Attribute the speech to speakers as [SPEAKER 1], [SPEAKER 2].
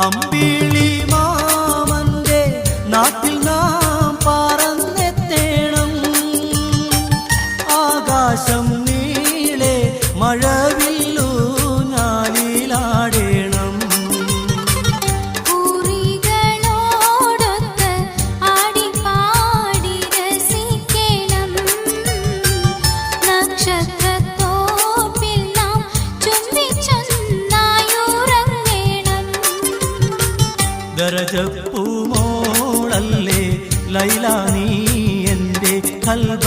[SPEAKER 1] അമ്പിളി മാമന്റെ നാട്ടിൽ നാം പറന്നെത്തേണം. ആകാശം നീളെ മഴവില്ലു ഞാലിലാടേണം.
[SPEAKER 2] പൂറികളോടൊത്ത് ആടിപ്പാടി രസിക്കണം. നക്ഷത്രത്തോപ്പിൽ നാം ചുംബിച്ചൊന്നായുറങ്ങണം.
[SPEAKER 1] ദരജപ്പൂമോളല്ലേ ലൈല നീ എൻ്റെ കൽബ